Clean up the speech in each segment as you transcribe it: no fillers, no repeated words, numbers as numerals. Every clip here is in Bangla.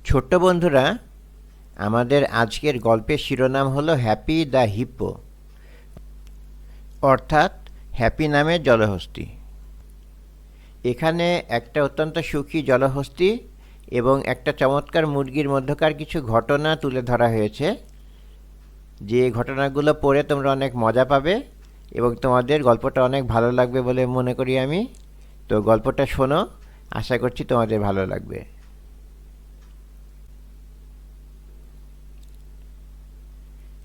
ছোট্ট বন্ধুরা, আমাদের আজকের গল্পের শিরোনাম হলো হ্যাপি দ্য হিপ্পো, অর্থাৎ হ্যাপি নামের জলহস্তী। এখানে একটা অত্যন্ত সুখী জলহস্তী এবং একটা চমৎকার মুরগির মধ্যকার কিছু ঘটনা তুলে ধরা হয়েছে, যে ঘটনাগুলো পড়ে তোমরা অনেক মজা পাবে এবং তোমাদের গল্পটা অনেক ভালো লাগবে বলে মনে করি আমি। তো গল্পটা শোনো, আশা করছি তোমাদের ভালো লাগবে।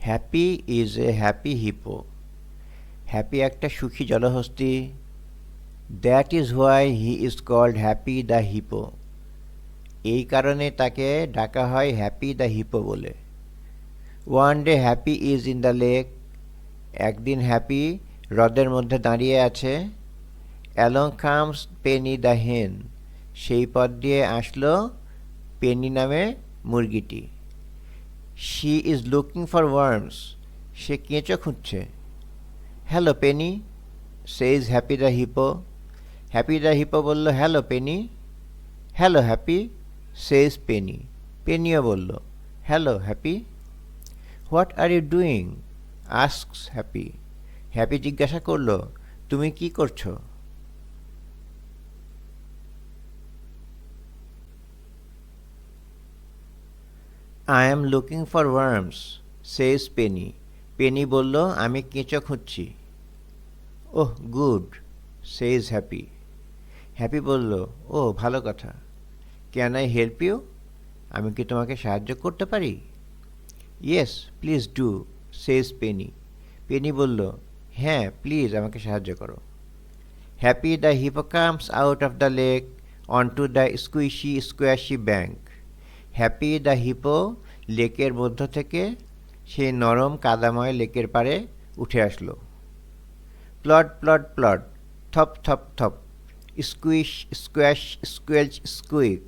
Happy is a happy hippo. Happy একটা সুখী জলহস্তী। That is why he is called Happy the hippo. এই কারণে তাকে ডাকা হয় হ্যাপি দ্য হিপো বলে। One day Happy is in the lake. একদিন হ্যাপি হ্রদের মধ্যে দাঁড়িয়ে আছে। অ্যালং কামস পেনি দ্য হেন। সেই পথ দিয়ে আসলো পেনি নামে মুরগিটি। She is looking for worms. সে কেঁচো খুঁজছে। Hello Penny, says Happy the hippo. Happy the hippo বলল, hello Penny. Hello Happy, says Penny. পেনিও বলল, hello Happy. What are you doing, asks Happy. Happy জিজ্ঞাসা করল, তুমি কি করছো? I am looking for worms, says Penny. Penny বলল, আমি কেঁচো খুঁজছি। Oh good, says Happy. Happy বলল, ও ভালো কথা। Can I help you? আমি কি তোমাকে সাহায্য করতে পারি? Yes please do, says Penny. Penny বলল, হ্যাঁ প্লিজ আমাকে সাহায্য করো। Happy the hippo comes out of the lake onto the squishy squashy bank. Happy the hippo লেকের মধ্য থেকে সেই নরম কাদাময় লেকের পাড়ে উঠে আসলো। প্লট প্লট প্লট, থপ থপ থপ, স্কুইশ স্কোয়াশ স্কুয়েলচ স্কুইক।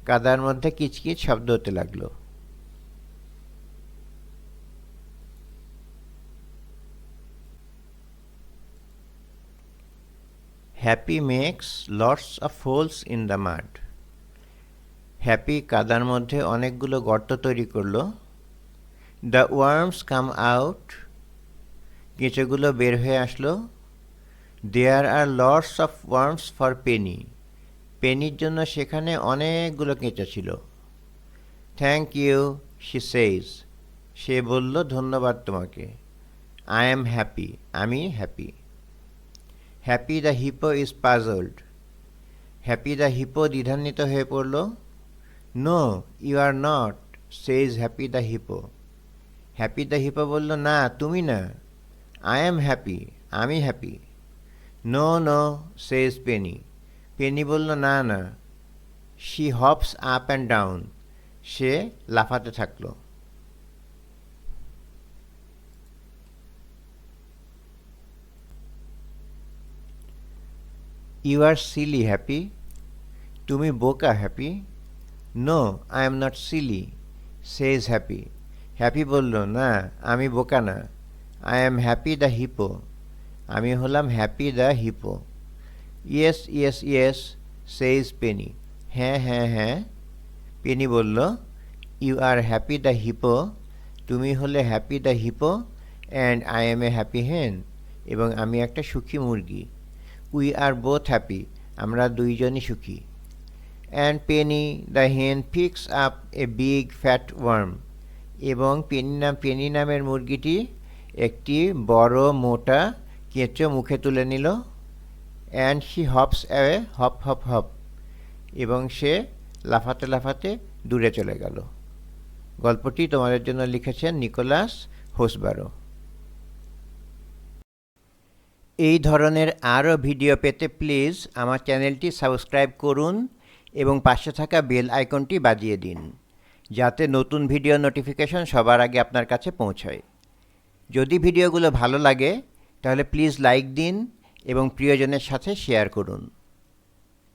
কাদার মধ্যে কিচকিচ শব্দ হতে লাগলো। Happy makes lots of holes in the mud. Happy কাদার মধ্যে অনেকগুলো গর্ত তৈরি করলো। The worms come out. কেঁচোগুলো বের হয়ে আসলো। There are lots of worms for Penny. পেনির জন্য সেখানে অনেকগুলো কেঁচো ছিল। Thank you, she says. সে বলল, ধন্যবাদ তোমাকে। আই এম হ্যাপি, আমি happy. Happy the hippo is puzzled. Happy the hippo দ্বিধান্বিত হয়ে পড়ল। No you are not, says Happy the hippo. Happy the hippo বলল, না তুমি না। আই এম হ্যাপি, আমি Happy. No no, says Penny. Penny বলল, না না। She hops up and down. সে লাফাতে থাকলো। You are silly Happy. তুমি বোকা Happy. No I am not silly, says Happy. Happy বলল, না আমি বোকা না। I am Happy the hippo. আমি হলাম happy the hippo. Yes yes yes, says Penny. হ্যাঁ হ্যাঁ হ্যাঁ। পেনি বলল, you are happy the hippo. তুমি হলে happy the hippo and I am a happy hen. এবং আমি একটা সুখী মুরগি। We are both happy. আমরা দুইজনই সুখী। And Penny the hen picks up a big fat worm. এবং পেনি নামের মুরগিটি একটি বড় মোটা কেঁচো মুখে তুলে নিল। And she hops away, hop hop hop. এবং সে লাফাতে লাফাতে দূরে চলে গেল। গল্পটি তোমাদের জন্য লিখেছেন নিকোলাস হোসবারো। এই ধরনের আরও ভিডিও পেতে প্লিজ আমার চ্যানেলটি সাবস্ক্রাইব করুন এবং পাশে থাকা বেল আইকনটি বাজিয়ে দিন, যাতে নতুন ভিডিও নোটিফিকেশন সবার আগে আপনার কাছে পৌঁছায়। যদি ভিডিওগুলো ভালো লাগে তাহলে প্লিজ লাইক দিন এবং প্রিয়জনের সাথে শেয়ার করুন।